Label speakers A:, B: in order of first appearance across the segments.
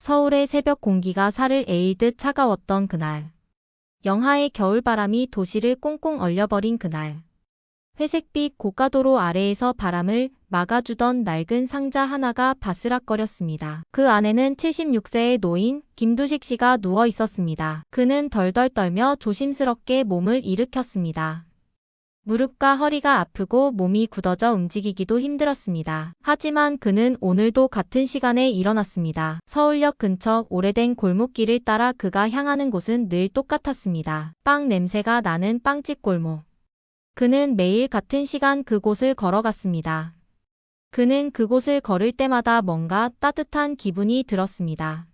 A: 서울의 새벽 공기가 살을 에이듯 차가웠던 그날. 영하의 겨울바람이 도시를 꽁꽁 얼려버린 그날. 회색빛 고가도로 아래에서 바람을 막아주던 낡은 상자 하나가 바스락거렸습니다. 그 안에는 76세의 노인 김두식 씨가 누워 있었습니다. 그는 덜덜 떨며 조심스럽게 몸을 일으켰습니다. 무릎과 허리가 아프고 몸이 굳어져 움직이기도 힘들었습니다. 하지만 그는 오늘도 같은 시간에 일어났습니다. 서울역 근처 오래된 골목길을 따라 그가 향하는 곳은 늘 똑같았습니다. 빵 냄새가 나는 빵집 골목. 그는 매일 같은 시간 그곳을 걸어갔습니다. 그는 그곳을 걸을 때마다 뭔가 따뜻한 기분이 들었습니다.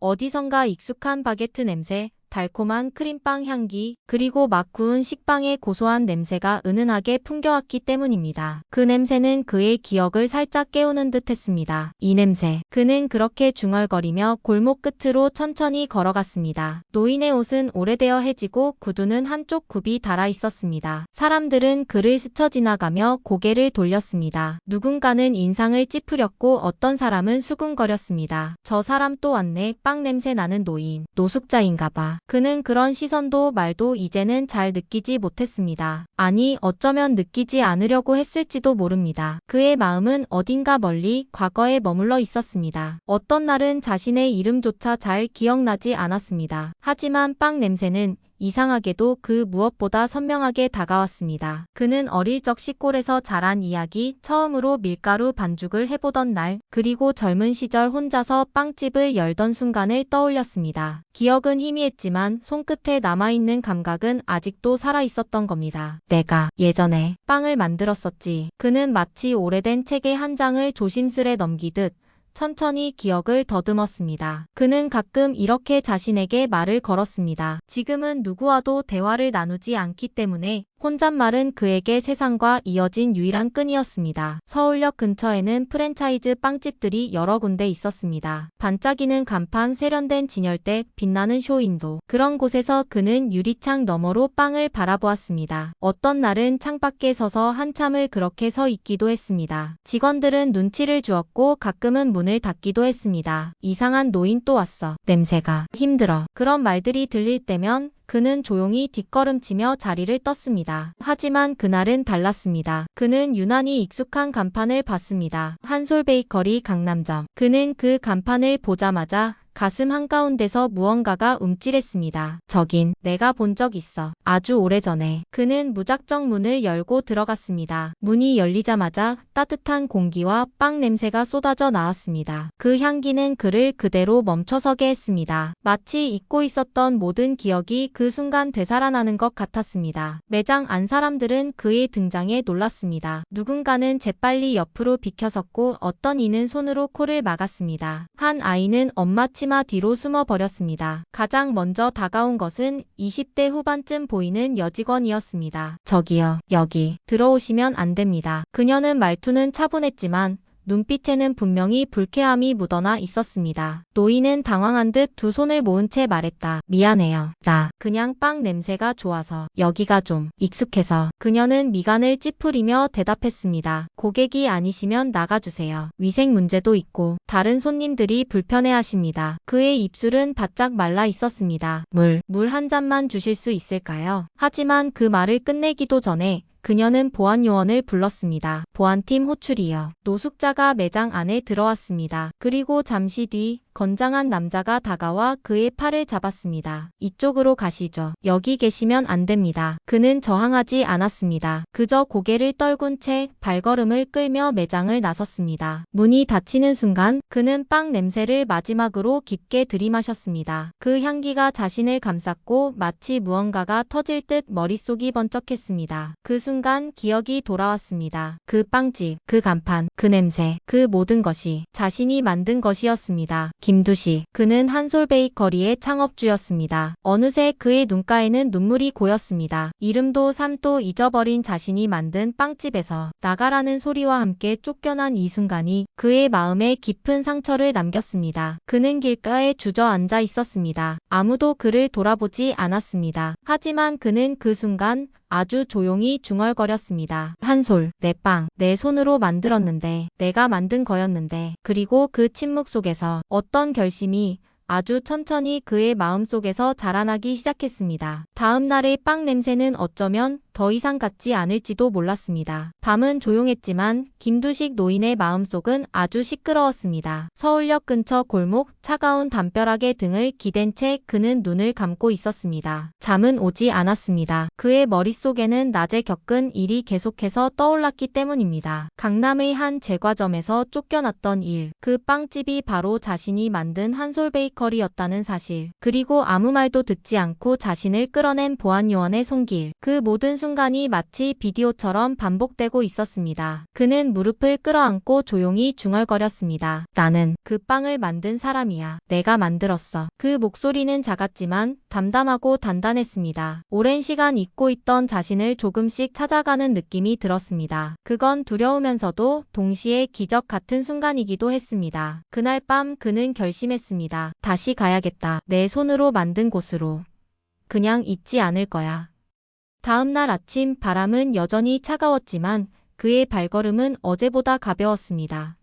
A: 어디선가 익숙한 바게트 냄새, 달콤한 크림빵 향기, 그리고 막 구운 식빵의 고소한 냄새가 은은하게 풍겨왔기 때문입니다. 그 냄새는 그의 기억을 살짝 깨우는 듯 했습니다. 이 냄새. 그는 그렇게 중얼거리며 골목 끝으로 천천히 걸어갔습니다. 노인의 옷은 오래되어 해지고 구두는 한쪽 굽이 닳아 있었습니다. 사람들은 그를 스쳐 지나가며 고개를 돌렸습니다. 누군가는 인상을 찌푸렸고 어떤 사람은 수군거렸습니다. 저 사람 또 왔네. 빵 냄새 나는 노인. 노숙자인가 봐. 그는 그런 시선도 말도 이제는 잘 느끼지 못했습니다. 아니, 어쩌면 느끼지 않으려고 했을지도 모릅니다. 그의 마음은 어딘가 멀리 과거에 머물러 있었습니다. 어떤 날은 자신의 이름조차 잘 기억나지 않았습니다. 하지만 빵 냄새는 이상하게도 그 무엇보다 선명하게 다가왔습니다. 그는 어릴 적 시골에서 자란 이야기, 처음으로 밀가루 반죽을 해보던 날, 그리고 젊은 시절 혼자서 빵집을 열던 순간을 떠올렸습니다. 기억은 희미했지만 손끝에 남아있는 감각은 아직도 살아있었던 겁니다. 내가 예전에 빵을 만들었었지. 그는 마치 오래된 책의 한 장을 조심스레 넘기듯 천천히 기억을 더듬었습니다. 그는 가끔 이렇게 자신에게 말을 걸었습니다. 지금은 누구와도 대화를 나누지 않기 때문에 혼잣말은 그에게 세상과 이어진 유일한 끈이었습니다. 서울역 근처에는 프랜차이즈 빵집들이 여러 군데 있었습니다. 반짝이는 간판, 세련된 진열대, 빛나는 쇼윈도. 그런 곳에서 그는 유리창 너머로 빵을 바라보았습니다. 어떤 날은 창밖에 서서 한참을 그렇게 서 있기도 했습니다. 직원들은 눈치를 주었고 가끔은 문을 닫기도 했습니다. 이상한 노인 또 왔어. 냄새가 힘들어. 그런 말들이 들릴 때면 그는 조용히 뒷걸음치며 자리를 떴습니다. 하지만 그날은 달랐습니다. 그는 유난히 익숙한 간판을 봤습니다. 한솔 베이커리 강남점. 그는 그 간판을 보자마자 가슴 한가운데서 무언가가 움찔했습니다. 저긴 내가 본 적 있어. 아주 오래전에. 그는 무작정 문을 열고 들어갔습니다. 문이 열리자마자 따뜻한 공기와 빵 냄새가 쏟아져 나왔습니다. 그 향기는 그를 그대로 멈춰서게 했습니다. 마치 잊고 있었던 모든 기억이 그 순간 되살아나는 것 같았습니다. 매장 안 사람들은 그의 등장에 놀랐습니다. 누군가는 재빨리 옆으로 비켜섰고 어떤 이는 손으로 코를 막았습니다. 한 아이는 엄마 치마 뒤로 숨어버렸습니다. 가장 먼저 다가온 것은 20대 후반쯤 보이는 여직원이었습니다. 저기요, 여기 들어오시면 안 됩니다. 그녀는 말투는 차분했지만 눈빛에는 분명히 불쾌함이 묻어나 있었습니다. 노인은 당황한 듯 두 손을 모은 채 말했다. 미안해요. 나 그냥 빵 냄새가 좋아서. 여기가 좀 익숙해서. 그녀는 미간을 찌푸리며 대답했습니다. 고객이 아니시면 나가주세요. 위생 문제도 있고 다른 손님들이 불편해하십니다. 그의 입술은 바짝 말라 있었습니다. 물 한 잔만 주실 수 있을까요? 하지만 그 말을 끝내기도 전에 그녀는 보안 요원을 불렀습니다. 보안팀 호출이요. 노숙자가 매장 안에 들어왔습니다. 그리고 잠시 뒤 건장한 남자가 다가와 그의 팔을 잡았습니다. 이쪽으로 가시죠. 여기 계시면 안 됩니다. 그는 저항하지 않았습니다. 그저 고개를 떨군 채 발걸음을 끌며 매장을 나섰습니다. 문이 닫히는 순간 그는 빵 냄새를 마지막으로 깊게 들이마셨습니다. 그 향기가 자신을 감쌌고 마치 무언가가 터질 듯 머릿속이 번쩍했습니다. 그 순간 기억이 돌아왔습니다. 그 빵집, 그 간판, 그 냄새, 그 모든 것이 자신이 만든 것이었습니다. 김두식. 그는 한솔 베이커리의 창업주였습니다. 어느새 그의 눈가에는 눈물이 고였습니다. 이름도 삶도 잊어버린 자신이 만든 빵집에서 나가라는 소리와 함께 쫓겨난 이 순간이 그의 마음에 깊은 상처를 남겼습니다. 그는 길가에 주저앉아 있었습니다. 아무도 그를 돌아보지 않았습니다. 하지만 그는 그 순간 아주 조용히 중얼거렸습니다. 한솔, 내 빵, 내 손으로 만들었는데, 내가 만든 거였는데. 그리고 그 침묵 속에서 어떤 결심이 아주 천천히 그의 마음속에서 자라나기 시작했습니다. 다음 날의 빵 냄새는 어쩌면 더 이상 같지 않을지도 몰랐습니다. 밤은 조용했지만 김두식 노인의 마음속은 아주 시끄러웠습니다. 서울역 근처 골목, 차가운 담벼락의 등을 기댄 채 그는 눈을 감고 있었습니다. 잠은 오지 않았습니다. 그의 머릿속에는 낮에 겪은 일이 계속해서 떠올랐기 때문입니다. 강남의 한 제과점에서 쫓겨났던 일, 그 빵집이 바로 자신이 만든 한솔 베이커리였다는 사실, 그리고 아무 말도 듣지 않고 자신을 끌어낸 보안요원의 손길, 그 모든 순간이 마치 비디오처럼 반복되고 있었습니다. 그는 무릎을 끌어안고 조용히 중얼거렸습니다. 나는 그 빵을 만든 사람이야. 내가 만들었어. 그 목소리는 작았지만 담담하고 단단했습니다. 오랜 시간 잊고 있던 자신을 조금씩 찾아가는 느낌이 들었습니다. 그건 두려우면서도 동시에 기적 같은 순간이기도 했습니다. 그날 밤 그는 결심했습니다. 다시 가야겠다. 내 손으로 만든 곳으로. 그냥 잊지 않을 거야. 다음 날 아침 바람은 여전히 차가웠지만 그의 발걸음은 어제보다 가벼웠습니다.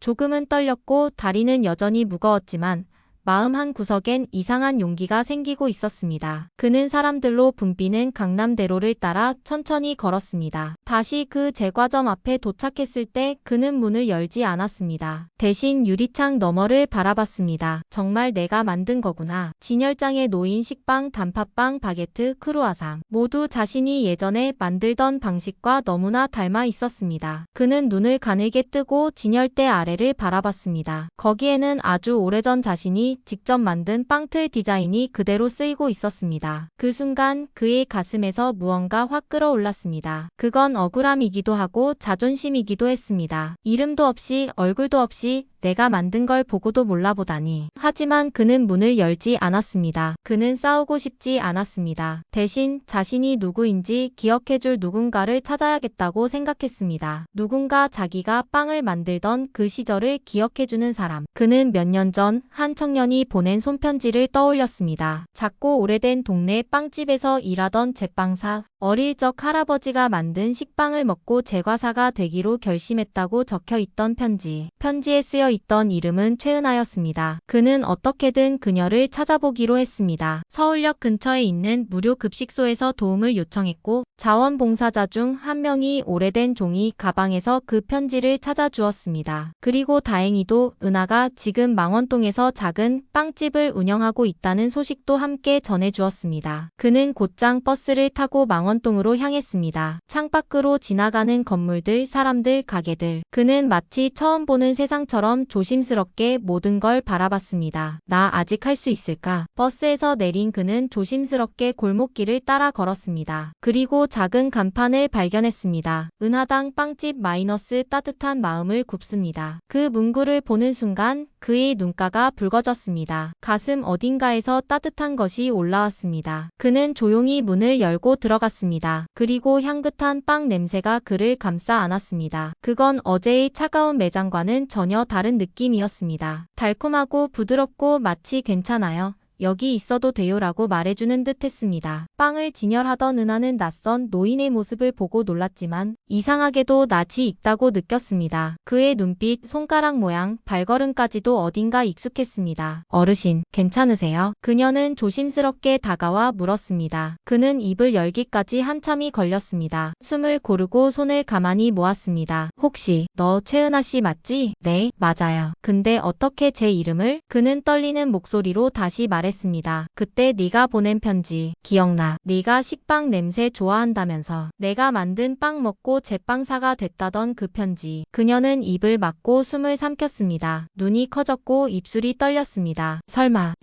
A: 조금은 떨렸고 다리는 여전히 무거웠지만 마음 한 구석엔 이상한 용기가 생기고 있었습니다. 그는 사람들로 붐비는 강남대로를 따라 천천히 걸었습니다. 다시 그 제과점 앞에 도착했을 때 그는 문을 열지 않았습니다. 대신 유리창 너머를 바라봤습니다. 정말 내가 만든 거구나. 진열장에 놓인 식빵, 단팥빵, 바게트, 크루아상. 모두 자신이 예전에 만들던 방식과 너무나 닮아 있었습니다. 그는 눈을 가늘게 뜨고 진열대 아래를 바라봤습니다. 거기에는 아주 오래전 자신이 직접 만든 빵틀 디자인이 그대로 쓰이고 있었습니다. 그 순간 그의 가슴에서 무언가 확 끌어올랐습니다. 그건 억울함이기도 하고 자존심이기도 했습니다. 이름도 없이 얼굴도 없이 내가 만든 걸 보고도 몰라보다니. 하지만 그는 문을 열지 않았습니다. 그는 싸우고 싶지 않았습니다. 대신 자신이 누구인지 기억해줄 누군가를 찾아야겠다고 생각했습니다. 누군가 자기가 빵을 만들던 그 시절을 기억해주는 사람. 그는 몇 년 전 한 청년이 보낸 손편지를 떠올렸습니다. 작고 오래된 동네 빵집에서 일하던 제빵사. 어릴 적 할아버지가 만든 식빵을 먹고 제과사가 되기로 결심했다고 적혀있던 편지. 편지에 쓰여 있던 이름은 최은하였습니다. 그는 어떻게든 그녀를 찾아보기로 했습니다. 서울역 근처에 있는 무료 급식소에서 도움을 요청했고 자원봉사자 중 한 명이 오래된 종이 가방에서 그 편지를 찾아주었습니다. 그리고 다행히도 은하가 지금 망원동에서 작은 빵집을 운영하고 있다는 소식도 함께 전해주었습니다. 그는 곧장 버스를 타고 망원동으로 향했습니다. 창밖으로 지나가는 건물들, 사람들, 가게들. 그는 마치 처음 보는 세상처럼 조심스럽게 모든 걸 바라봤습니다. 나 아직 할 수 있을까? 버스에서 내린 그는 조심스럽게 골목길을 따라 걸었습니다. 그리고 작은 간판을 발견했습니다. 은하당 빵집 마이너스 따뜻한 마음을 굽습니다. 그 문구를 보는 순간 그의 눈가가 붉어졌습니다. 가슴 어딘가에서 따뜻한 것이 올라왔습니다. 그는 조용히 문을 열고 들어갔습니다. 그리고 향긋한 빵 냄새가 그를 감싸 안았습니다. 그건 어제의 차가운 매장과는 전혀 다른 느낌이었습니다. 달콤하고 부드럽고 마치 괜찮아요. 여기 있어도 돼요라고 말해주는 듯 했습니다. 빵을 진열하던 은하는 낯선 노인의 모습을 보고 놀랐지만 이상하게도 낯이 익다고 느꼈습니다. 그의 눈빛, 손가락 모양, 발걸음까지도 어딘가 익숙했습니다. 어르신, 괜찮으세요? 그녀는 조심스럽게 다가와 물었습니다. 그는 입을 열기까지 한참이 걸렸습니다. 숨을 고르고 손을 가만히 모았습니다. 혹시 너 최은하 씨 맞지? 네, 맞아요. 근데 어떻게 제 이름을? 그는 떨리는 목소리로 다시 말했습니다. 그때 네가 보낸 편지 기억나? 네가 식빵 냄새 좋아한다면서 내가 만든 빵 먹고 제빵사가 됐다던 그 편지. 그녀는 입을 막고 숨을 삼켰습니다. 눈이 커졌고 입술이 떨렸습니다. 설마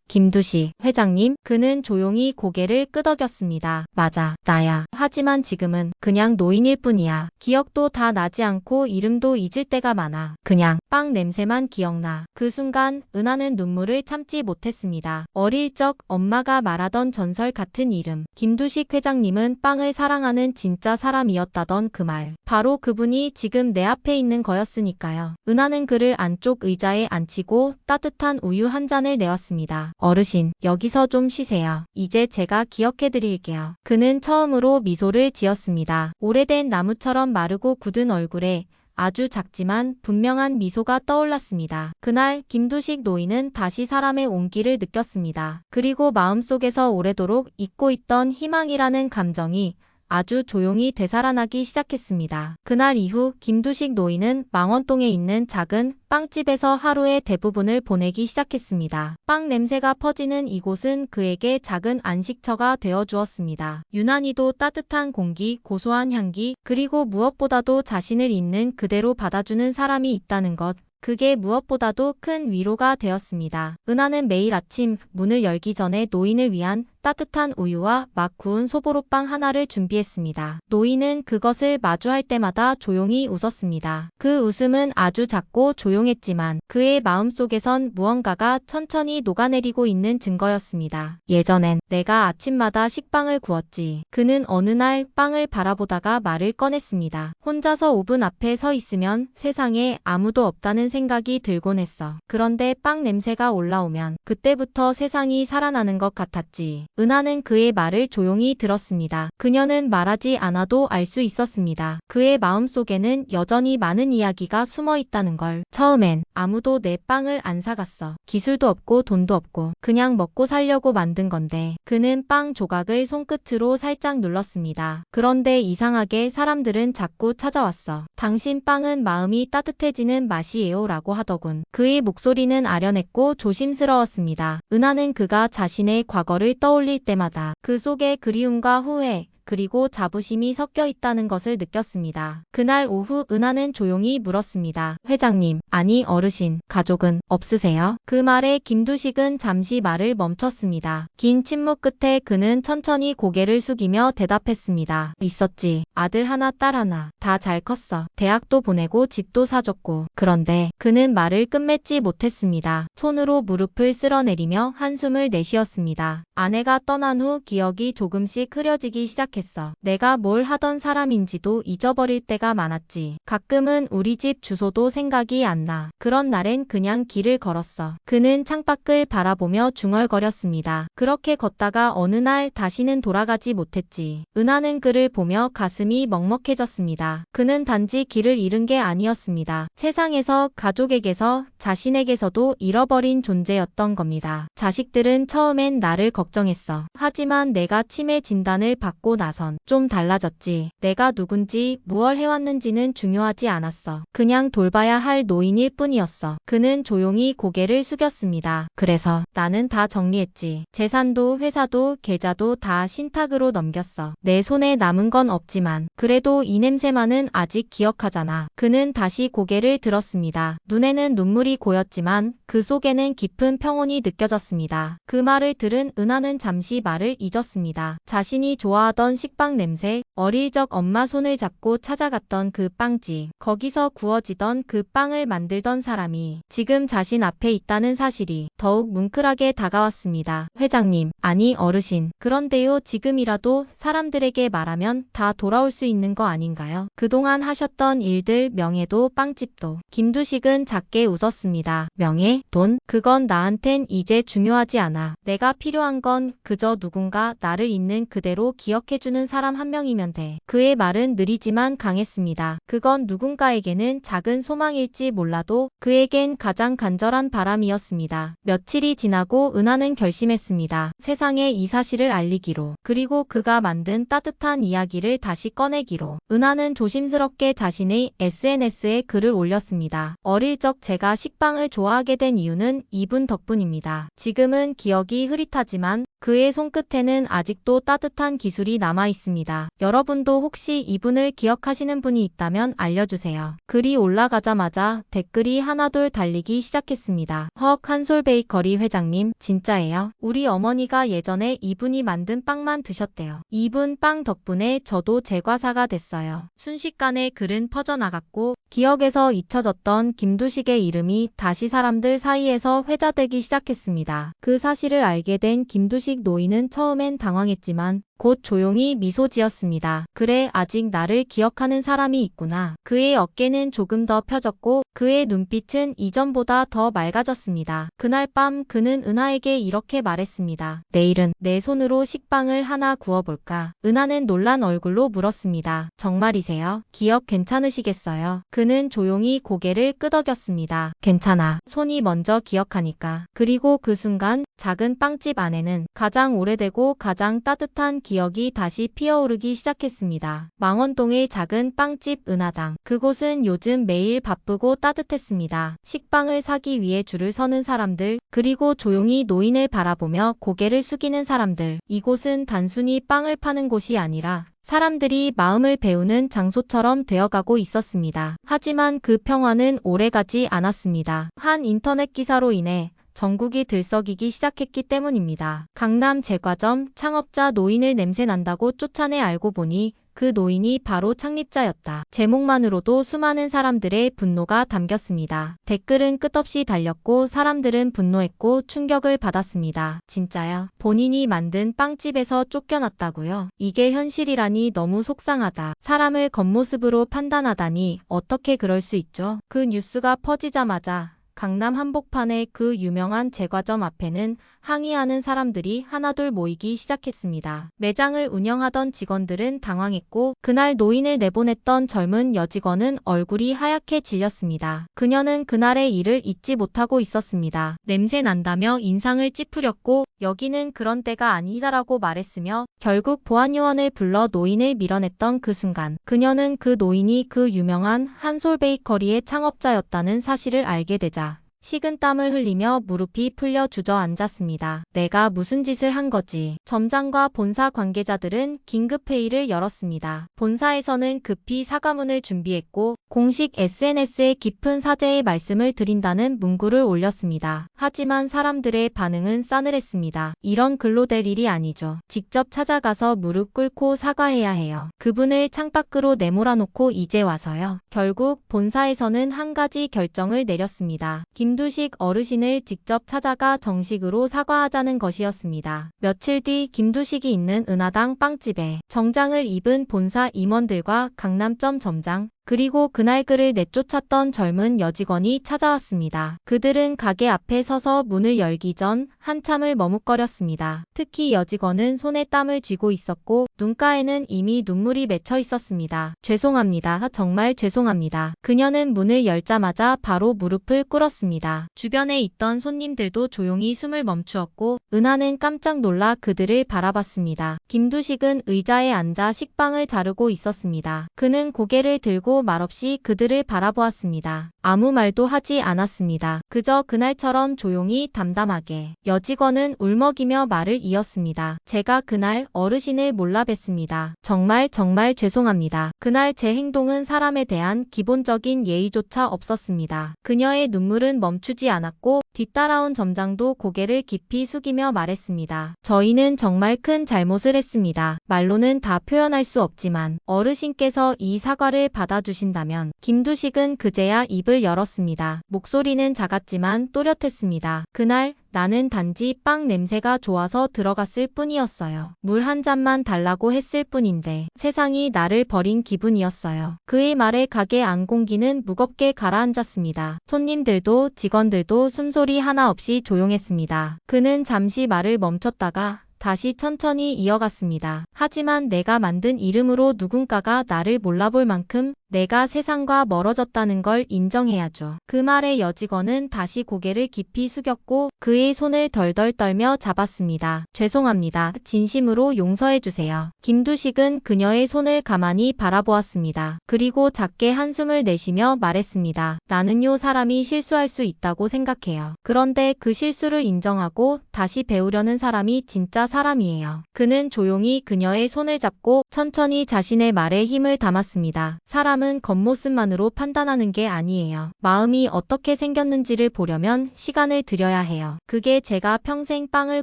A: 김두식 회장님? 그는 조용히 고개를 끄덕였습니다. 맞아, 나야. 하지만 지금은 그냥 노인일 뿐이야. 기억도 다 나지 않고 이름도 잊을 때가 많아. 그냥 빵 냄새만 기억나. 그 순간 은하는 눈물을 참지 못했습니다. 있었습니다. 어릴 적 엄마가 말하던 전설 같은 이름. 김두식 회장님은 빵을 사랑하는 진짜 사람이었다던 그 말. 바로 그분이 지금 내 앞에 있는 거였으니까요. 은하는 그를 안쪽 의자에 앉히고 따뜻한 우유 한 잔을 내왔습니다. 어르신, 여기서 좀 쉬세요. 이제 제가 기억해드릴게요. 그는 처음으로 미소를 지었습니다. 오래된 나무처럼 마르고 굳은 얼굴에 아주 작지만 분명한 미소가 떠올랐습니다. 그날 김두식 노인은 다시 사람의 온기를 느꼈습니다. 그리고 마음속에서 오래도록 잊고 있던 희망이라는 감정이 아주 조용히 되살아나기 시작했습니다. 그날 이후 김두식 노인은 망원동에 있는 작은 빵집에서 하루의 대부분을 보내기 시작했습니다. 빵 냄새가 퍼지는 이곳은 그에게 작은 안식처가 되어 주었습니다. 유난히도 따뜻한 공기, 고소한 향기, 그리고 무엇보다도 자신을 있는 그대로 받아주는 사람이 있다는 것. 그게 무엇보다도 큰 위로가 되었습니다. 은하는 매일 아침 문을 열기 전에 노인을 위한 따뜻한 우유와 막 구운 소보로빵 하나를 준비했습니다. 노인은 그것을 마주할 때마다 조용히 웃었습니다. 그 웃음은 아주 작고 조용했지만 그의 마음속에선 무언가가 천천히 녹아내리고 있는 증거였습니다. 예전엔 내가 아침마다 식빵을 구웠지. 그는 어느 날 빵을 바라보다가 말을 꺼냈습니다. 혼자서 오븐 앞에 서 있으면 세상에 아무도 없다는 생각이 들곤 했어. 그런데 빵 냄새가 올라오면 그때부터 세상이 살아나는 것 같았지. 은하는 그의 말을 조용히 들었습니다. 그녀는 말하지 않아도 알 수 있었습니다. 그의 마음속에는 여전히 많은 이야기가 숨어 있다는 걸. 처음엔 아무도 내 빵을 안 사갔어. 기술도 없고 돈도 없고 그냥 먹고 살려고 만든 건데. 그는 빵 조각을 손끝으로 살짝 눌렀습니다. 그런데 이상하게 사람들은 자꾸 찾아왔어. 당신 빵은 마음이 따뜻해지는 맛이에요 라고 하더군. 그의 목소리는 아련했고 조심스러웠습니다. 은하는 그가 자신의 과거를 떠올릴 때마다 그 속에 그리움과 후회, 그리고 자부심이 섞여 있다는 것을 느꼈습니다. 그날 오후 은하는 조용히 물었습니다. 회장님, 아니 어르신, 가족은 없으세요? 그 말에 김두식은 잠시 말을 멈췄습니다. 긴 침묵 끝에 그는 천천히 고개를 숙이며 대답했습니다. 있었지. 아들 하나, 딸 하나. 다 잘 컸어. 대학도 보내고 집도 사줬고. 그런데 그는 말을 끝맺지 못했습니다. 손으로 무릎을 쓸어내리며 한숨을 내쉬었습니다. 아내가 떠난 후 기억이 조금씩 흐려지기 시작했어. 내가 뭘 하던 사람인지도 잊어버릴 때가 많았지. 가끔은 우리 집 주소도 생각이 안 나. 그런 날엔 그냥 길을 걸었어. 그는 창밖을 바라보며 중얼거렸습니다. 그렇게 걷다가 어느 날 다시는 돌아가지 못했지. 은하는 그를 보며 가슴이 먹먹해졌습니다. 그는 단지 길을 잃은 게 아니었습니다. 세상에서, 가족에게서, 자신에게서도 잃어버린 존재였던 겁니다. 자식들은 처음엔 나를 걱정했어. 하지만 내가 치매 진단을 받고 나선 좀 달라졌지. 내가 누군지 무얼 해왔는지는 중요하지 않았어. 그냥 돌봐야 할 노인일 뿐이었어. 그는 조용히 고개를 숙였습니다. 그래서 나는 다 정리했지. 재산도 회사도 계좌도 다 신탁으로 넘겼어. 내 손에 남은 건 없지만 그래도 이 냄새만은 아직 기억하잖아. 그는 다시 고개를 들었습니다. 눈에는 눈물이 고였지만 그 속에는 깊은 평온이 느껴졌습니다. 그 말을 들은 은하는 잠시 말을 잊었습니다. 자신이 좋아하던 식빵 냄새, 어릴 적 엄마 손을 잡고 찾아갔던 그 빵집, 거기서 구워지던 그 빵을 만들던 사람이 지금 자신 앞에 있다는 사실이 더욱 뭉클하게 다가왔습니다. 회장님, 아니 어르신, 그런데요 지금이라도 사람들에게 말하면 다 돌아올 수 있는 거 아닌가요? 그동안 하셨던 일들, 명예도, 빵집도. 김두식은 작게 웃었습니다. 명예? 돈? 그건 나한텐 이제 중요하지 않아. 내가 필요한 건 그저 누군가 나를 있는 그대로 기억해주는 사람 한 명이면 돼. 그의 말은 느리지만 강했습니다. 그건 누군가에게는 작은 소망일지 몰라도 그에겐 가장 간절한 바람이었습니다. 며칠이 지나고 은하는 결심했습니다. 세상에 이 사실을 알리기로. 그리고 그가 만든 따뜻한 이야기를 다시 꺼내기로. 은하는 조심스럽게 자신의 SNS에 글을 올렸습니다. 어릴 적 제가 식빵을 좋아하게 된 이유는 이분 덕분입니다. 지금은 기억이 흐릿하지만 그의 손끝에는 아직도 따뜻한 기술이 남아 있습니다. 여러분도 혹시 이분을 기억하시는 분이 있다면 알려주세요. 글이 올라가자마자 댓글이 하나둘 달리기 시작했습니다. 헉, 한솔 베이커리 회장님, 진짜예요? 우리 어머니가 예전에 이분이 만든 빵만 드셨대요. 이분 빵 덕분에 저도 제과사가 됐어요. 순식간에 글은 퍼져나갔고 기억에서 잊혀졌던 김두식의 이름이 다시 사람들 사이에서 회자되기 시작했습니다. 그 사실을 알게 된 김두식 노인은 처음엔 당황했지만 곧 조용히 미소 지었습니다. 그래, 아직 나를 기억하는 사람이 있구나. 그의 어깨는 조금 더 펴졌고 그의 눈빛은 이전보다 더 맑아졌습니다. 그날 밤 그는 은하에게 이렇게 말했습니다. 내일은 내 손으로 식빵을 하나 구워볼까? 은하는 놀란 얼굴로 물었습니다. 정말이세요? 기억 괜찮으시겠어요? 그는 조용히 고개를 끄덕였습니다. 괜찮아. 손이 먼저 기억하니까. 그리고 그 순간 작은 빵집 안에는 가장 오래되고 가장 따뜻한 기억이 다시 피어오르기 시작했습니다. 망원동의 작은 빵집 은하당. 그곳은 요즘 매일 바쁘고 따뜻했습니다. 식빵을 사기 위해 줄을 서는 사람들, 그리고 조용히 노인을 바라보며 고개를 숙이는 사람들. 이곳은 단순히 빵을 파는 곳이 아니라 사람들이 마음을 배우는 장소처럼 되어가고 있었습니다. 하지만 그 평화는 오래가지 않았습니다. 한 인터넷 기사로 인해 전국이 들썩이기 시작했기 때문입니다. 강남 제과점 창업자 노인을 냄새난다고 쫓아내 알고 보니 그 노인이 바로 창립자였다. 제목만으로도 수많은 사람들의 분노가 담겼습니다. 댓글은 끝없이 달렸고 사람들은 분노했고 충격을 받았습니다. 진짜요? 본인이 만든 빵집에서 쫓겨났다고요? 이게 현실이라니 너무 속상하다. 사람을 겉모습으로 판단하다니 어떻게 그럴 수 있죠? 그 뉴스가 퍼지자마자 강남 한복판의 그 유명한 제과점 앞에는 항의하는 사람들이 하나둘 모이기 시작했습니다. 매장을 운영하던 직원들은 당황했고 그날 노인을 내보냈던 젊은 여직원은 얼굴이 하얗게 질렸습니다. 그녀는 그날의 일을 잊지 못하고 있었습니다. 냄새 난다며 인상을 찌푸렸고 여기는 그런 때가 아니다라고 말했으며 결국 보안요원을 불러 노인을 밀어냈던 그 순간 그녀는 그 노인이 그 유명한 한솔 베이커리의 창업자였다는 사실을 알게 되자 식은땀을 흘리며 무릎이 풀려 주저앉았습니다. 내가 무슨 짓을 한 거지? 점장과 본사 관계자들은 긴급회의를 열었습니다. 본사에서는 급히 사과문을 준비했고 공식 SNS에 깊은 사죄의 말씀을 드린다는 문구를 올렸습니다. 하지만 사람들의 반응은 싸늘했습니다. 이런 글로 될 일이 아니죠. 직접 찾아가서 무릎 꿇고 사과해야 해요. 그분을 창밖으로 내몰아놓고 이제 와서요. 결국 본사에서는 한 가지 결정을 내렸습니다. 김두식 어르신을 직접 찾아가 정식으로 사과하자는 것이었습니다. 며칠 뒤 김두식이 있는 은하당 빵집에 정장을 입은 본사 임원들과 강남점 점장, 그리고 그날 그를 내쫓았던 젊은 여직원이 찾아왔습니다. 그들은 가게 앞에 서서 문을 열기 전 한참을 머뭇거렸습니다. 특히 여직원은 손에 땀을 쥐고 있었고 눈가에는 이미 눈물이 맺혀 있었습니다. 죄송합니다. 정말 죄송합니다. 그녀는 문을 열자마자 바로 무릎을 꿇었습니다. 주변에 있던 손님들도 조용히 숨을 멈추었고 은하는 깜짝 놀라 그들을 바라봤습니다. 김두식은 의자에 앉아 식빵을 자르고 있었습니다. 그는 고개를 들고 말없이 그들을 바라보았습니다. 아무 말도 하지 않았습니다. 그저 그날처럼 조용히 담담하게. 여직원은 울먹이며 말을 이었습니다. 제가 그날 어르신을 몰라 뵀습니다. 정말 죄송합니다. 그날 제 행동은 사람에 대한 기본적인 예의조차 없었습니다. 그녀의 눈물은 멈추지 않았고 뒤따라온 점장도 고개를 깊이 숙이며 말했습니다. 저희는 정말 큰 잘못을 했습니다. 말로는 다 표현할 수 없지만 어르신께서 이 사과를 받아주신다면. 김두식은 그제야 입을 열었습니다. 목소리는 작았지만 또렷했습니다. 그날 나는 단지 빵 냄새가 좋아서 들어갔을 뿐이었어요. 물 한 잔만 달라고 했을 뿐인데 세상이 나를 버린 기분이었어요. 그의 말에 가게 안 공기는 무겁게 가라앉았습니다. 손님들도 직원들도 숨소리 하나 없이 조용했습니다. 그는 잠시 말을 멈췄다가 다시 천천히 이어갔습니다. 하지만 내가 만든 이름으로 누군가가 나를 몰라볼 만큼 내가 세상과 멀어졌다는 걸 인정해야죠. 그 말에 여직원은 다시 고개를 깊이 숙였고 그의 손을 덜덜 떨며 잡았습니다. 죄송합니다. 진심으로 용서해주세요. 김두식은 그녀의 손을 가만히 바라보았습니다. 그리고 작게 한숨을 내쉬며 말했습니다. 나는요 사람이 실수할 수 있다고 생각해요. 그런데 그 실수를 인정하고 다시 배우려는 사람이 진짜 사람이에요. 그는 조용히 그녀의 손을 잡고 천천히 자신의 말에 힘을 담았습니다. 사람은 겉모습만으로 판단하는 게 아니에요. 마음이 어떻게 생겼는지를 보려면 시간을 들여야 해요. 그게 제가 평생 빵을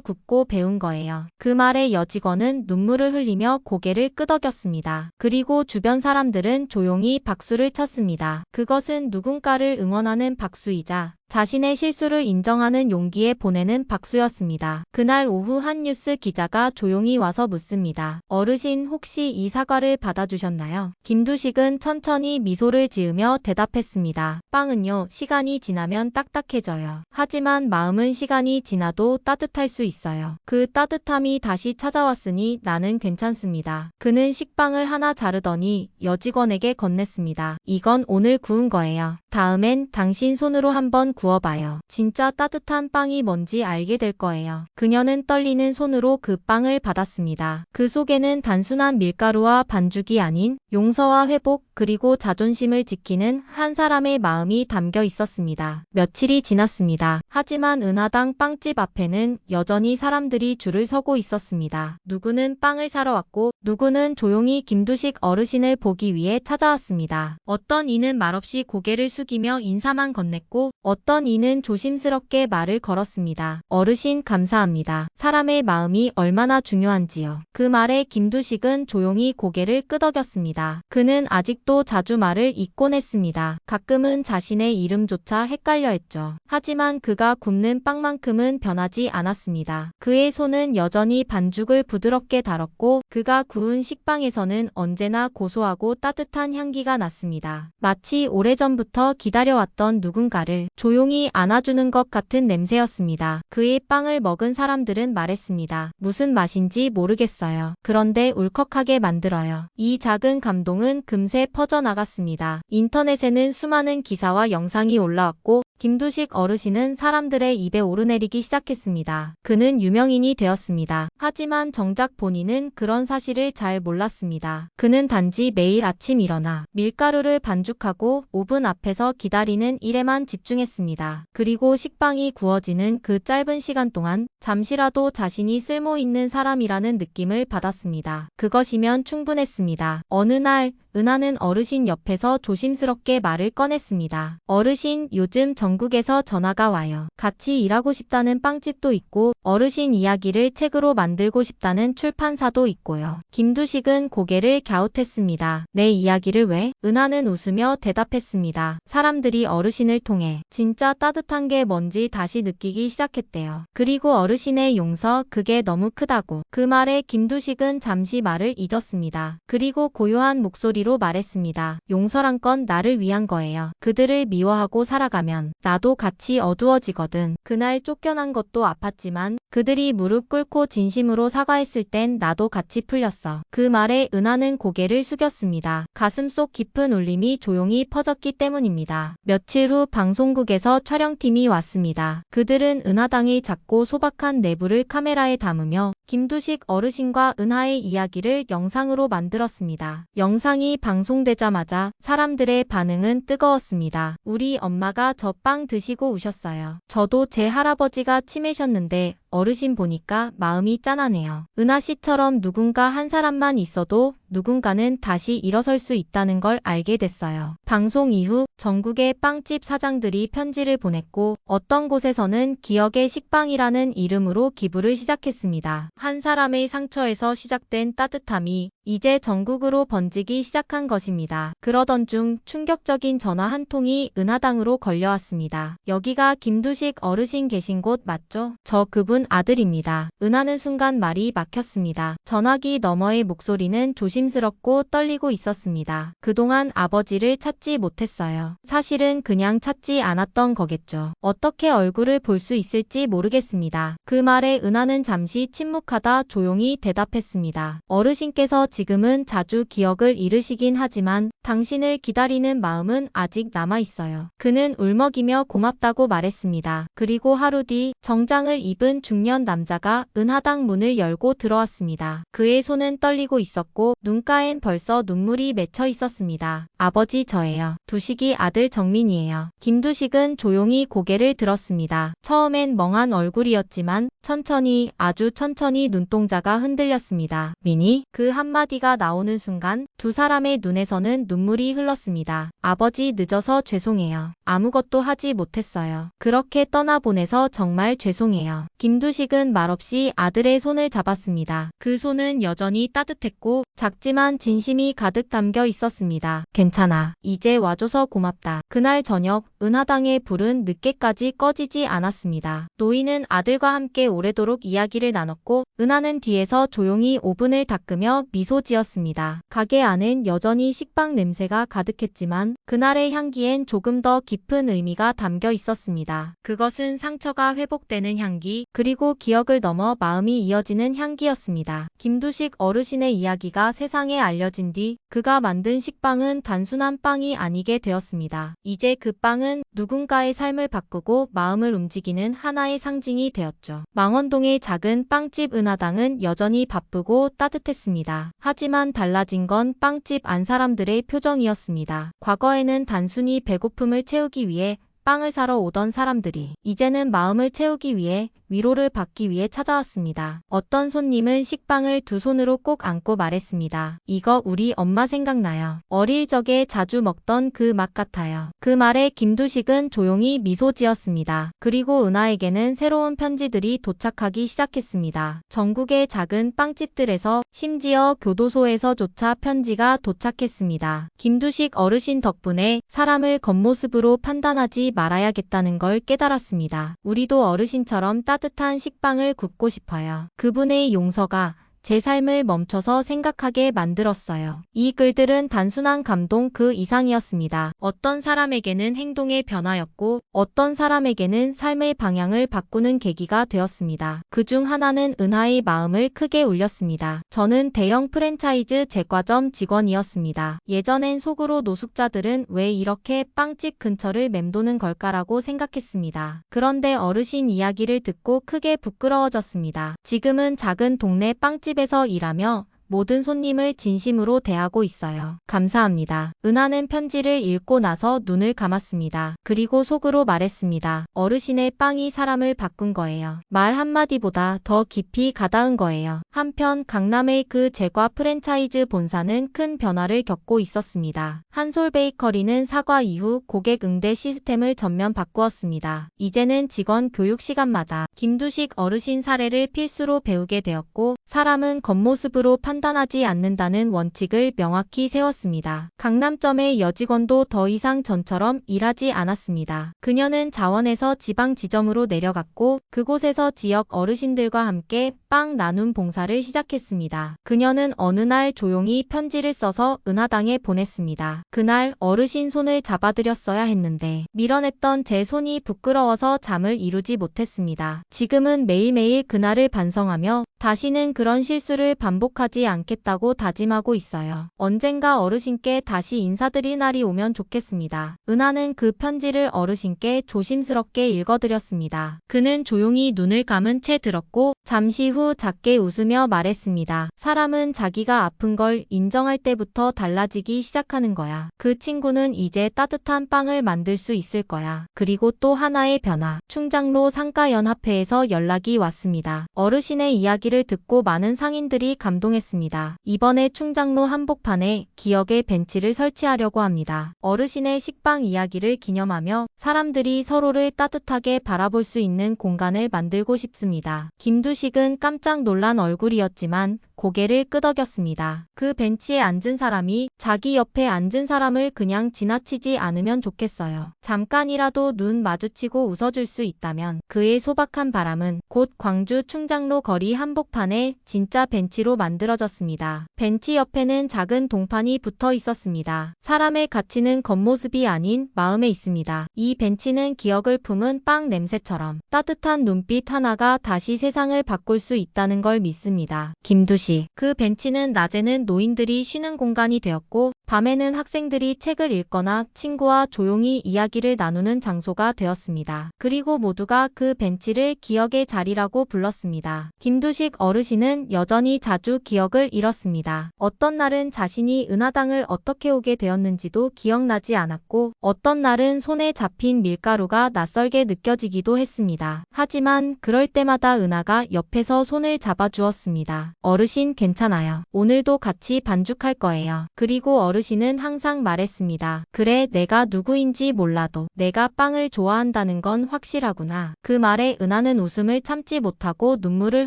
A: 굽고 배운 거예요. 그 말에 여직원은 눈물을 흘리며 고개를 끄덕였습니다. 그리고 주변 사람들은 조용히 박수를 쳤습니다. 그것은 누군가를 응원하는 박수이자 자신의 실수를 인정하는 용기에 보내는 박수였습니다. 그날 오후 한 뉴스 기자가 조용히 와서 묻습니다. 어르신 혹시 이 사과를 받아주셨나요? 김두식은 천천히 미소를 지으며 대답했습니다. 빵은요, 시간이 지나면 딱딱해져요. 하지만 마음은 시간이 지나도 따뜻할 수 있어요. 그 따뜻함이 다시 찾아왔으니 나는 괜찮습니다. 그는 식빵을 하나 자르더니 여직원에게 건넸습니다. 이건 오늘 구운 거예요. 다음엔 당신 손으로 한번 구워봐요. 진짜 따뜻한 빵이 뭔지 알게 될 거예요. 그녀는 떨리는 손으로 그 빵을 받았습니다. 그 속에는 단순한 밀가루와 반죽이 아닌 용서와 회복 그리고 자존심을 지키는 한 사람의 마음이 담겨 있었습니다. 며칠이 지났습니다. 하지만 은하당 빵집 앞에는 여전히 사람들이 줄을 서고 있었습니다. 누구는 빵을 사러 왔고 누구는 조용히 김두식 어르신을 보기 위해 찾아왔습니다. 어떤 이는 말없이 고개를 숙이며 인사만 건넸고 어떤 이는 조심스럽게 말을 걸었습니다. 어르신 감사합니다. 사람의 마음이 얼마나 중요한지요. 그 말에 김두식은 조용히 고개를 끄덕였습니다. 그는 아직도 자주 말을 잊곤 했습니다. 가끔은 자신의 이름조차 헷갈려 했죠. 하지만 그가 굽는 빵만큼은 변하지 않았습니다. 그의 손은 여전히 반죽을 부드럽게 다뤘고 그가 구운 식빵에서는 언제나 고소하고 따뜻한 향기가 났습니다. 마치 오래전부터 기다려왔던 누군가를 조용히 안아주는 것 같은 냄새였습니다. 그의 빵을 먹은 사람들은 말했습니다. 무슨 맛인지 모르겠어요. 그런데 울컥하게 만들어요. 이 작은 감동은 금세 퍼져나갔습니다. 인터넷에는 수많은 기사와 영상이 올라왔고 김두식 어르신은 사람들의 입에 오르내리기 시작했습니다. 그는 유명인이 되었습니다. 하지만 정작 본인은 그런 사실을 잘 몰랐습니다. 그는 단지 매일 아침 일어나 밀가루를 반죽하고 오븐 앞에서 기다리는 일에만 집중했습니다. 그리고 식빵이 구워지는 그 짧은 시간 동안 잠시라도 자신이 쓸모 있는 사람이라는 느낌을 받았습니다. 그것이면 충분했습니다. 어느 날 은하는 어르신 옆에서 조심스럽게 말을 꺼냈습니다. 어르신, 요즘 전국에서 전화가 와요. 같이 일하고 싶다는 빵집도 있고 어르신 이야기를 책으로 만들고 싶다는 출판사도 있고요. 김두식은 고개를 갸웃했습니다. 내 이야기를 왜? 은하는 웃으며 대답했습니다. 사람들이 어르신을 통해 진짜 따뜻한 게 뭔지 다시 느끼기 시작했대요. 그리고 어르신의 용서, 그게 너무 크다고. 그 말에 김두식은 잠시 말을 잊었습니다. 그리고 고요한 목소리로 말했습니다. 용서란 건 나를 위한 거예요. 그들을 미워하고 살아가면 나도 같이 어두워지거든. 그날 쫓겨난 것도 아팠지만 그들이 무릎 꿇고 진심으로 사과했을 땐 나도 같이 풀렸어. 그 말에 은하는 고개를 숙였습니다. 가슴속 깊은 울림이 조용히 퍼졌기 때문입니다. 며칠 후 방송국에서 촬영팀이 왔습니다. 그들은 은하당의 작고 소박한 내부를 카메라에 담으며 김두식 어르신과 은하의 이야기를 영상으로 만들었습니다. 영상이 방송되자마자 사람들의 반응은 뜨거웠습니다. 우리 엄마가 저 빵 드시고 우셨어요. 저도 제 할아버지가 치매셨는데 어르신 보니까 마음이 짠하네요. 은하 씨처럼 누군가 한 사람만 있어도 누군가는 다시 일어설 수 있다는 걸 알게 됐어요. 방송 이후 전국의 빵집 사장들이 편지를 보냈고 어떤 곳에서는 기억의 식빵이라는 이름으로 기부를 시작했습니다. 한 사람의 상처에서 시작된 따뜻함이 이제 전국으로 번지기 시작한 것입니다. 그러던 중 충격적인 전화 한 통이 은하당으로 걸려왔습니다. 여기가 김두식 어르신 계신 곳 맞죠? 저 그분 아들입니다. 은하는 순간 말이 막혔습니다. 전화기 너머의 목소리는 조심스럽고 떨리고 있었습니다. 그동안 아버지를 찾지 못했어요. 사실은 그냥 찾지 않았던 거겠죠. 어떻게 얼굴을 볼 수 있을지 모르겠습니다. 그 말에 은하는 잠시 침묵하다 조용히 대답했습니다. 어르신께서 지금은 자주 기억을 잃으시긴 하지만 당신을 기다리는 마음은 아직 남아있어요. 그는 울먹이며 고맙다고 말했습니다. 그리고 하루 뒤 정장을 입은 중년 남자가 은하당 문을 열고 들어왔습니다. 그의 손은 떨리고 있었고 눈가엔 벌써 눈물이 맺혀 있었습니다. 아버지, 저예요. 두식이 아들 정민이에요. 김두식은 조용히 고개를 들었습니다. 처음엔 멍한 얼굴이었지만 천천히, 아주 천천히 눈동자가 흔들렸습니다. 민이? 그 한마디가 나오는 순간 두 사람의 눈에서는 눈물이 흘렀습니다. 아버지, 늦어서 죄송해요. 아무것도 하지 못했어요. 그렇게 떠나보내서 정말 죄송해요. 김두식은 말없이 아들의 손을 잡았습니다. 그 손은 여전히 따뜻했고 작지만 진심이 가득 담겨 있었습니다. 괜찮아. 이제 와줘서 고맙다. 그날 저녁 은하당의 불은 늦게까지 꺼지지 않았습니다. 노인은 아들과 함께 오래도록 이야기를 나눴고 은하는 뒤에서 조용히 오븐을 닦으며 미소 지었습니다. 가게 안엔 여전히 식빵 냄새가 가득했지만 그날의 향기엔 조금 더 깊은 의미가 담겨 있었습니다. 그것은 상처가 회복되는 향기, 그리고 기억을 넘어 마음이 이어지는 향기였습니다. 김두식 어르신의 이야기가 세상에 알려진 뒤 그가 만든 식빵은 단순한 빵이 아니게 되었습니다. 이제 그 빵은 누군가의 삶을 바꾸고 마음을 움직이는 하나의 상징이 되었죠. 망원동의 작은 빵집 은하당은 여전히 바쁘고 따뜻했습니다. 하지만 달라진 건 빵집 안 사람들의 표정이었습니다. 과거에는 단순히 배고픔을 채우기 위해 빵을 사러 오던 사람들이 이제는 마음을 채우기 위해, 위로를 받기 위해 찾아왔습니다. 어떤 손님은 식빵을 두 손으로 꼭 안고 말했습니다. 이거 우리 엄마 생각나요. 어릴 적에 자주 먹던 그 맛 같아요. 그 말에 김두식은 조용히 미소 지었습니다. 그리고 은하에게는 새로운 편지들이 도착하기 시작했습니다. 전국의 작은 빵집들에서, 심지어 교도소에서조차 편지가 도착했습니다. 김두식 어르신 덕분에 사람을 겉모습으로 판단하지 말아야겠다는 걸 깨달았습니다. 우리도 어르신처럼 따뜻한 식빵을 굽고 싶어요. 그분의 용서가 제 삶을 멈춰서 생각하게 만들었어요. 이 글들은 단순한 감동 그 이상이었습니다. 어떤 사람에게는 행동의 변화였고 어떤 사람에게는 삶의 방향을 바꾸는 계기가 되었습니다. 그중 하나는 은하의 마음을 크게 울렸습니다. 저는 대형 프랜차이즈 제과점 직원이었습니다. 예전엔 속으로 노숙자들은 왜 이렇게 빵집 근처를 맴도는 걸까라고 생각했습니다. 그런데 어르신 이야기를 듣고 크게 부끄러워졌습니다. 지금은 작은 동네 빵집에서 일하며 모든 손님을 진심으로 대하고 있어요. 감사합니다. 은하는 편지를 읽고 나서 눈을 감았습니다. 그리고 속으로 말했습니다. 어르신의 빵이 사람을 바꾼 거예요. 말 한마디보다 더 깊이 가닿은 거예요. 한편 강남의 그 제과 프랜차이즈 본사는 큰 변화를 겪고 있었습니다. 한솔 베이커리는 사과 이후 고객 응대 시스템을 전면 바꾸었습니다. 이제는 직원 교육 시간마다 김두식 어르신 사례를 필수로 배우게 되었고 사람은 겉모습으로 판단하지 않는다는 원칙을 명확히 세웠습니다. 강남점의 여직원도 더 이상 전처럼 일하지 않았습니다. 그녀는 자원에서 지방 지점으로 내려갔고 그곳에서 지역 어르신들과 함께 빵 나눔 봉사를 시작했습니다. 그녀는 어느 날 조용히 편지를 써서 은하당에 보냈습니다. 그날 어르신 손을 잡아드렸어야 했는데 밀어냈던 제 손이 부끄러워서 잠을 이루지 못했습니다. 지금은 매일매일 그날을 반성하며 다시는 그런 실수를 반복하지 않겠다고 다짐하고 있어요. 언젠가 어르신께 다시 인사드릴 날이 오면 좋겠습니다. 은하는 그 편지를 어르신께 조심스럽게 읽어드렸습니다. 그는 조용히 눈을 감은 채 들었고 잠시 후 작게 웃으며 말했습니다. 사람은 자기가 아픈 걸 인정할 때부터 달라지기 시작하는 거야. 그 친구는 이제 따뜻한 빵을 만들 수 있을 거야. 그리고 또 하나의 변화. 충장로 상가연합회에서 연락이 왔습니다. 어르신의 이야기를 듣고 많은 상인들이 감동했습니다. 이번에 충장로 한복판에 기억의 벤치를 설치하려고 합니다. 어르신의 식빵 이야기를 기념하며 사람들이 서로를 따뜻하게 바라볼 수 있는 공간을 만들고 싶습니다. 김두식은 깜짝 놀란 얼굴이었지만 고개를 끄덕였습니다. 그 벤치에 앉은 사람이 자기 옆에 앉은 사람을 그냥 지나치지 않으면 좋겠어요. 잠깐이라도 눈 마주치고 웃어줄 수 있다면 그의 소박한 바람은 곧 광주 충장로 거리 한복판에 진짜 벤치로 만들어졌습니다. 벤치 옆에는 작은 동판이 붙어 있었습니다. 사람의 가치는 겉모습이 아닌 마음에 있습니다. 이 벤치는 기억을 품은 빵 냄새처럼 따뜻한 눈빛 하나가 다시 세상을 바꿀 수 있다는 걸 믿습니다. 김두식. 그 벤치는 낮에는 노인들이 쉬는 공간이 되었고 밤에는 학생들이 책을 읽거나 친구와 조용히 이야기를 나누는 장소가 되었습니다. 그리고 모두가 그 벤치를 기억의 자리라고 불렀습니다. 김두식 어르신은 여전히 자주 기억을 잃었습니다. 어떤 날은 자신이 은하당을 어떻게 오게 되었는지도 기억나지 않았고 어떤 날은 손에 잡힌 밀가루가 낯설게 느껴지기도 했습니다. 하지만 그럴 때마다 은하가 옆에서 손을 잡아주었습니다. 어르신 괜찮아요. 오늘도 같이 반죽할 거예요. 그리고 어르신은 항상 말했습니다. 그래, 내가 누구인지 몰라도 내가 빵을 좋아한다는 건 확실하구나. 그 말에 은하는 웃음을 참지 못하고 눈물을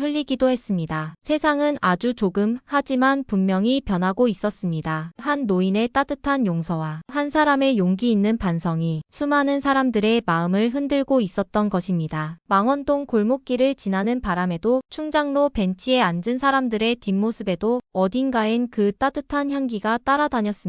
A: 흘리기도 했습니다. 세상은 아주 조금 하지만 분명히 변하고 있었습니다. 한 노인의 따뜻한 용서와 한 사람의 용기 있는 반성이 수많은 사람들의 마음을 흔들고 있었던 것입니다. 망원동 골목길을 지나는 바람에도 충장로 벤치에 앉은 사람들의 뒷모습에도 어딘가엔 그 따뜻한 향기가 따라다녔습니다.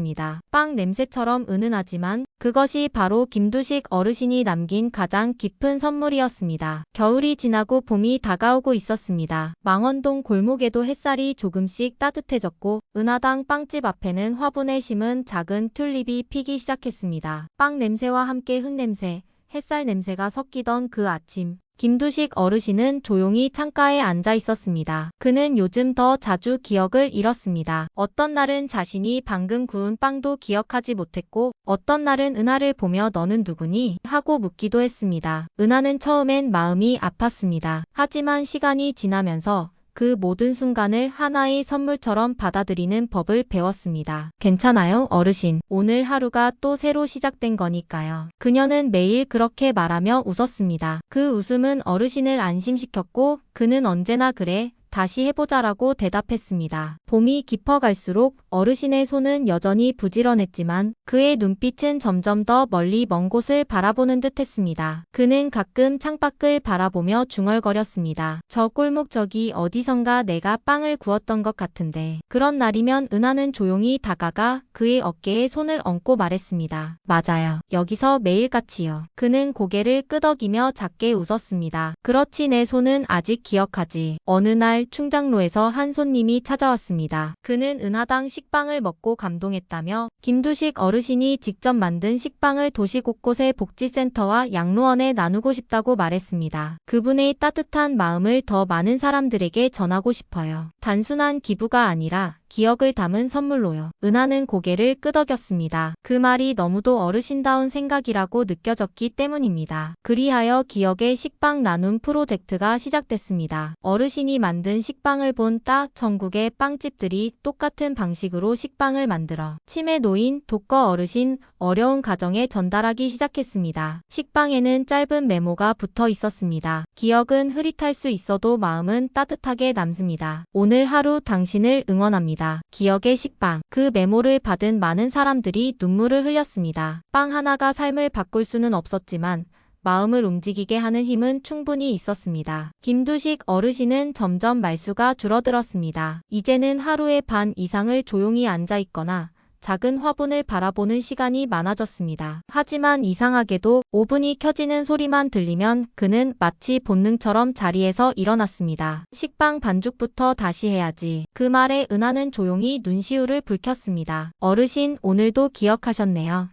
A: 빵 냄새처럼 은은하지만 그것이 바로 김두식 어르신이 남긴 가장 깊은 선물이었습니다. 겨울이 지나고 봄이 다가오고 있었습니다. 망원동 골목에도 햇살이 조금씩 따뜻해졌고 은하당 빵집 앞에는 화분에 심은 작은 튤립이 피기 시작했습니다. 빵 냄새와 함께 흙냄새, 햇살 냄새가 섞이던 그 아침, 김두식 어르신은 조용히 창가에 앉아 있었습니다. 그는 요즘 더 자주 기억을 잃었습니다. 어떤 날은 자신이 방금 구운 빵도 기억하지 못했고 어떤 날은 은하를 보며 너는 누구니? 하고 묻기도 했습니다. 은하는 처음엔 마음이 아팠습니다. 하지만 시간이 지나면서 그 모든 순간을 하나의 선물처럼 받아들이는 법을 배웠습니다. 괜찮아요, 어르신. 오늘 하루가 또 새로 시작된 거니까요. 그녀는 매일 그렇게 말하며 웃었습니다. 그 웃음은 어르신을 안심시켰고 그는 언제나 그래. 다시 해보자라고 대답했습니다. 봄이 깊어갈수록 어르신의 손은 여전히 부지런했지만 그의 눈빛은 점점 더 멀리 먼 곳을 바라보는 듯 했습니다. 그는 가끔 창밖을 바라보며 중얼거렸습니다. 저 골목 저기 어디선가 내가 빵을 구웠던 것 같은데. 그런 날이면 은하는 조용히 다가가 그의 어깨에 손을 얹고 말했습니다. 맞아요. 여기서 매일같이요. 그는 고개를 끄덕이며 작게 웃었습니다. 그렇지, 내 손은 아직 기억하지. 어느 날 충장로에서 한 손님이 찾아왔습니다. 그는 은하당 식빵을 먹고 감동했다며 김두식 어르신이 직접 만든 식빵을 도시 곳곳의 복지센터와 양로원에 나누고 싶다고 말했습니다. 그분의 따뜻한 마음을 더 많은 사람들에게 전하고 싶어요. 단순한 기부가 아니라 기억을 담은 선물로요. 은하는 고개를 끄덕였습니다. 그 말이 너무도 어르신다운 생각이라고 느껴졌기 때문입니다. 그리하여 기억의 식빵 나눔 프로젝트가 시작됐습니다. 어르신이 만든 식빵을 본 전국의 빵집들이 똑같은 방식으로 식빵을 만들어 치매 노인, 독거 어르신, 어려운 가정에 전달하기 시작했습니다. 식빵에는 짧은 메모가 붙어 있었습니다. 기억은 흐릿할 수 있어도 마음은 따뜻하게 남습니다. 오늘 하루 당신을 응원합니다. 기억의 식빵. 그 메모를 받은 많은 사람들이 눈물을 흘렸습니다. 빵 하나가 삶을 바꿀 수는 없었지만 마음을 움직이게 하는 힘은 충분히 있었습니다. 김두식 어르신은 점점 말수가 줄어들었습니다. 이제는 하루의 반 이상을 조용히 앉아 있거나 작은 화분을 바라보는 시간이 많아졌습니다. 하지만 이상하게도 오븐이 켜지는 소리만 들리면 그는 마치 본능처럼 자리에서 일어났습니다. 식빵 반죽부터 다시 해야지. 그 말에 은하는 조용히 눈시울을 붉혔습니다. 어르신, 오늘도 기억하셨네요.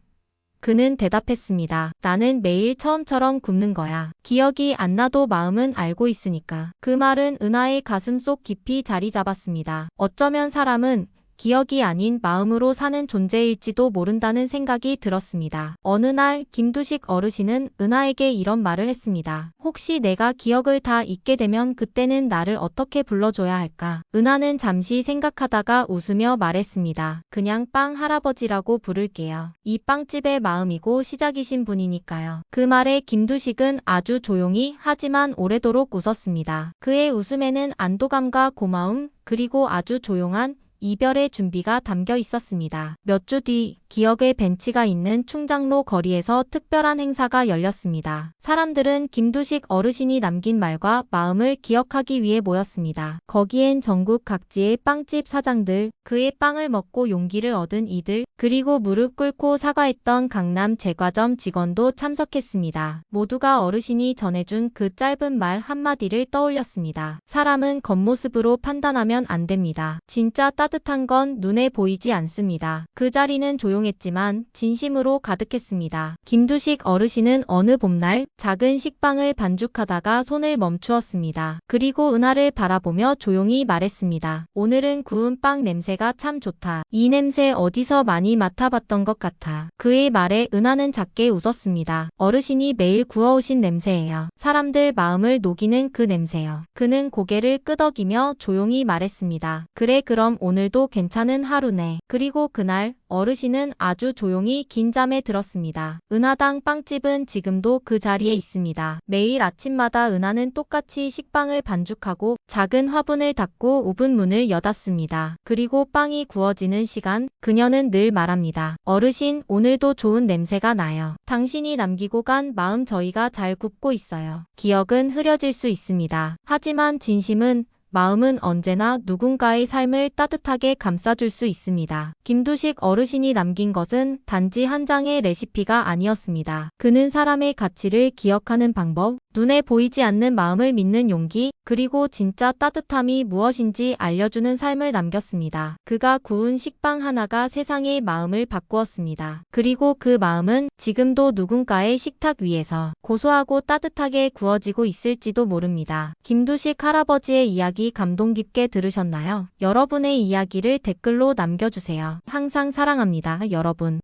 A: 그는 대답했습니다. 나는 매일 처음처럼 굽는 거야. 기억이 안 나도 마음은 알고 있으니까. 그 말은 은하의 가슴 속 깊이 자리 잡았습니다. 어쩌면 사람은 기억이 아닌 마음으로 사는 존재일지도 모른다는 생각이 들었습니다. 어느 날 김두식 어르신은 은하에게 이런 말을 했습니다. 혹시 내가 기억을 다 잊게 되면 그때는 나를 어떻게 불러줘야 할까? 은하는 잠시 생각하다가 웃으며 말했습니다. 그냥 빵 할아버지라고 부를게요. 이 빵집의 마음이고 시작이신 분이니까요. 그 말에 김두식은 아주 조용히 하지만 오래도록 웃었습니다. 그의 웃음에는 안도감과 고마움 그리고 아주 조용한 이별의 준비가 담겨 있었습니다. 몇 주 뒤 기억의 벤치가 있는 충장로 거리에서 특별한 행사가 열렸습니다. 사람들은 김두식 어르신이 남긴 말과 마음을 기억하기 위해 모였습니다. 거기엔 전국 각지의 빵집 사장들, 그의 빵을 먹고 용기를 얻은 이들, 그리고 무릎 꿇고 사과했던 강남 제과점 직원도 참석했습니다. 모두가 어르신이 전해준 그 짧은 말 한마디를 떠올렸습니다. 사람은 겉모습으로 판단하면 안 됩니다. 진짜 따뜻한 건 눈에 보이지 않습니다. 그 자리는 조용했지만 진심으로 가득했습니다. 김두식 어르신은 어느 봄날 작은 식빵을 반죽하다가 손을 멈추었습니다. 그리고 은하를 바라보며 조용히 말했습니다. 오늘은 구운 빵 냄새가 참 좋다. 이 냄새 어디서 많이 맡아봤던 것 같아. 그의 말에 은하는 작게 웃었습니다. 어르신이 매일 구워오신 냄새예요. 사람들 마음을 녹이는 그 냄새요. 그는 고개를 끄덕이며 조용히 말했습니다. 그래, 그럼 오늘도 괜찮은 하루네. 그리고 그날 어르신은 아주 조용히 긴 잠에 들었습니다. 은하당 빵집은 지금도 그 자리에 있습니다. 매일 아침마다 은하는 똑같이 식빵을 반죽하고 작은 화분을 닫고 오븐 문을 여닫습니다. 그리고 빵이 구워지는 시간, 그녀는 늘 말합니다. 어르신, 오늘도 좋은 냄새가 나요. 당신이 남기고 간 마음 저희가 잘 굽고 있어요. 기억은 흐려질 수 있습니다. 하지만 진심은, 마음은 언제나 누군가의 삶을 따뜻하게 감싸줄 수 있습니다. 김두식 어르신이 남긴 것은 단지 한 장의 레시피가 아니었습니다. 그는 사람의 가치를 기억하는 방법, 눈에 보이지 않는 마음을 믿는 용기, 그리고 진짜 따뜻함이 무엇인지 알려주는 삶을 남겼습니다. 그가 구운 식빵 하나가 세상의 마음을 바꾸었습니다. 그리고 그 마음은 지금도 누군가의 식탁 위에서 고소하고 따뜻하게 구워지고 있을지도 모릅니다. 김두식 할아버지의 이야기 감동 깊게 들으셨나요? 여러분의 이야기를 댓글로 남겨주세요. 항상 사랑합니다, 여러분.